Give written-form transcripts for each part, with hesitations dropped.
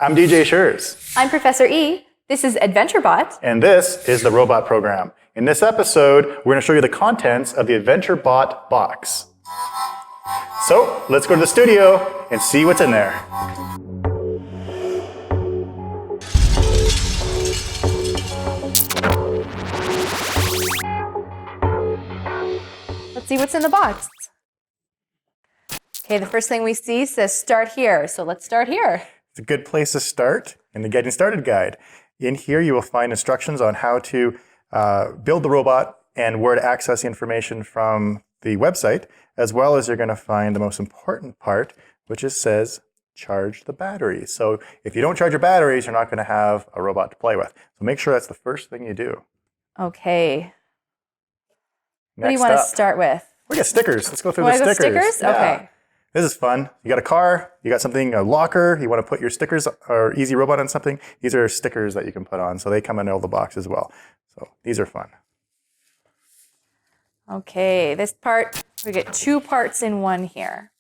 I'm DJ Schurz. I'm Professor E. This is AdventureBot. And this is the Robot Program. In this episode, we're going to show you the contents of the AdventureBot box. So, let's go to the studio and see what's in there. Let's see what's in the box. Okay, the first thing we see says start here, so let's start here. It's a good place to start in the Getting Started guide. In here, you will find instructions on how to build the robot and where to access the information from the website, as well as you're going to find the most important part, which says charge the batteries. So if you don't charge your batteries, you're not going to have a robot to play with. So make sure that's the first thing you do. Okay. What do you Next want to up, start with? we got stickers. Let's go through the stickers. Stickers? Yeah. Okay. This is fun. You got a car, you got something, a locker, you want to put your stickers or Easy Robot on something. These are stickers that you can put on, so they come in all the box as well. So these are fun. Okay, this part, we get 2 parts in one here.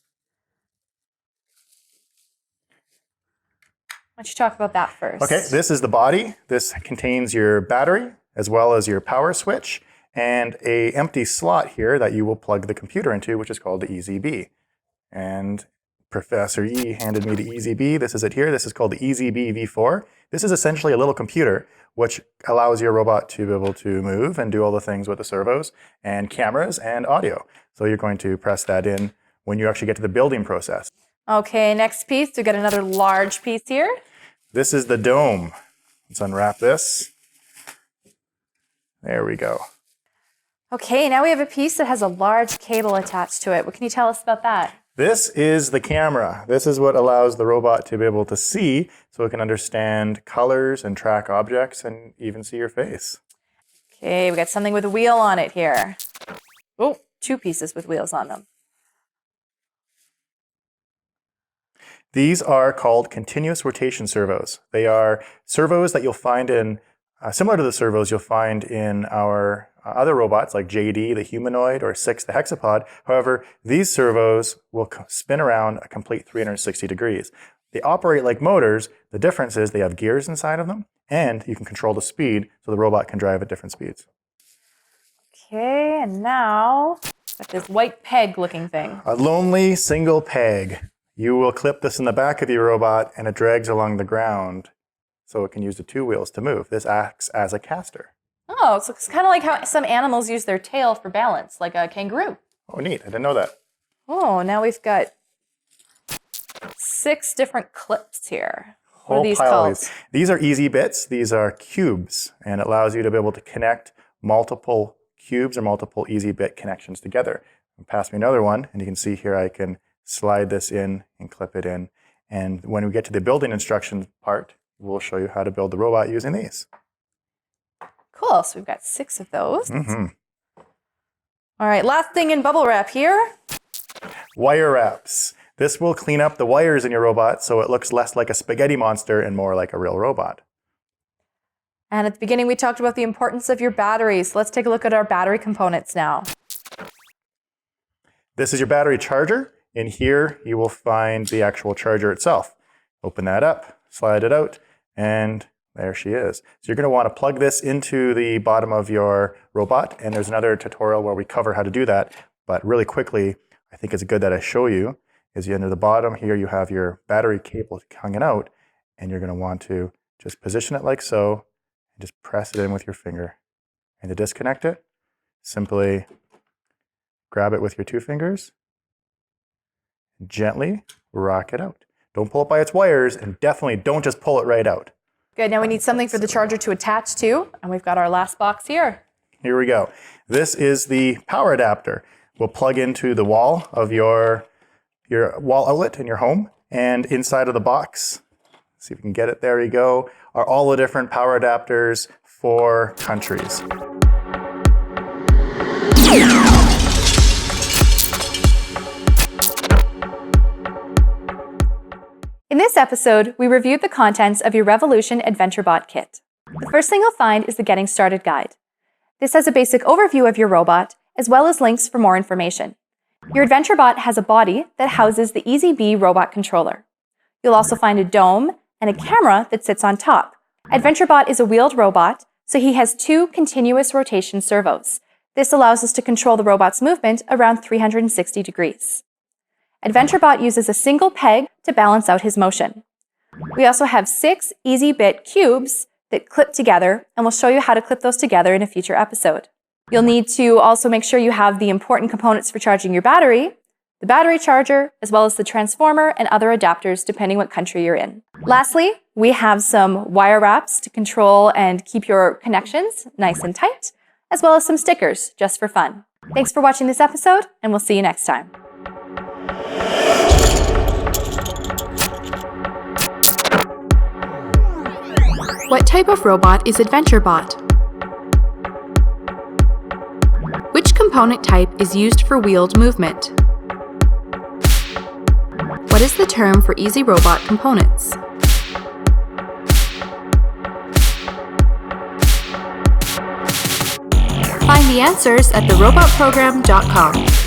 Why don't you talk about that first? Okay, this is the body. This contains your battery as well as your power switch and an empty slot here that you will plug the computer into, which is called the EZB. And Professor E handed me the EZB. This is it here. This is called the EZB V4. This is essentially a little computer which allows your robot to be able to move and do all the things with the servos and cameras and audio. So you're going to press that in when you actually get to the building process. Okay, next piece, we got another large piece here. This is the dome. Let's unwrap this. There we go. Okay, now we have a piece that has a large cable attached to it. What can you tell us about that? This is the camera. This is what allows the robot to be able to see, so it can understand colors and track objects and even see your face. Okay, we got something with a wheel on it here. Oh, 2 pieces with wheels on them. These are called continuous rotation servos. They are servos that you'll find in, similar to the servos you'll find in our other robots like JD, the humanoid, or 6, the hexapod. However, these servos will spin around a complete 360 degrees. They operate like motors. The difference is they have gears inside of them, and you can control the speed so the robot can drive at different speeds. Okay, and now got this white peg looking thing. A lonely single peg. You will clip this in the back of your robot and it drags along the ground so it can use the 2 wheels to move. This acts as a caster. Oh, so it's kind of like how some animals use their tail for balance, like a kangaroo. Oh, neat. I didn't know that. Oh, now we've got 6 different clips here. What Whole are these pile called? of these are easy bits. These are cubes, and it allows you to be able to connect multiple cubes or multiple easy bit connections together. Pass me another one, and you can see here I can slide this in and clip it in. And when we get to the building instructions part, we'll show you how to build the robot using these. Cool, so we've got 6 of those. Mm-hmm. All right, last thing in bubble wrap here. Wire wraps. This will clean up the wires in your robot so it looks less like a spaghetti monster and more like a real robot. And at the beginning, we talked about the importance of your batteries. Let's take a look at our battery components now. This is your battery charger. In here, you will find the actual charger itself. Open that up, slide it out, and there she is. So you're going to want to plug this into the bottom of your robot, and there's another tutorial where we cover how to do that. But really quickly, I think it's good that I show you, is under the bottom here you have your battery cable hanging out, and you're going to want to just position it like so, and just press it in with your finger. And to disconnect it, simply grab it with your 2 fingers, gently rock it out. Don't pull it by its wires, and definitely don't just pull it right out. Good, now we need something for the charger to attach to, and we've got our last box here. Here we go. This is the power adapter. We'll plug into the wall of your wall outlet in your home, and inside of the box, see if we can get it, there you go, are all the different power adapters for countries. In this episode, we reviewed the contents of your Revolution AdventureBot kit. The first thing you'll find is the Getting Started guide. This has a basic overview of your robot, as well as links for more information. Your AdventureBot has a body that houses the EZB robot controller. You'll also find a dome and a camera that sits on top. AdventureBot is a wheeled robot, so he has 2 continuous rotation servos. This allows us to control the robot's movement around 360 degrees. AdventureBot uses a single peg to balance out his motion. We also have 6 easy-bit cubes that clip together, and we'll show you how to clip those together in a future episode. You'll need to also make sure you have the important components for charging your battery, the battery charger, as well as the transformer and other adapters depending what country you're in. Lastly, we have some wire wraps to control and keep your connections nice and tight, as well as some stickers just for fun. Thanks for watching this episode, and we'll see you next time. What type of robot is AdventureBot? Which component type is used for wheeled movement? What is the term for easy robot components? Find the answers at therobotprogram.com.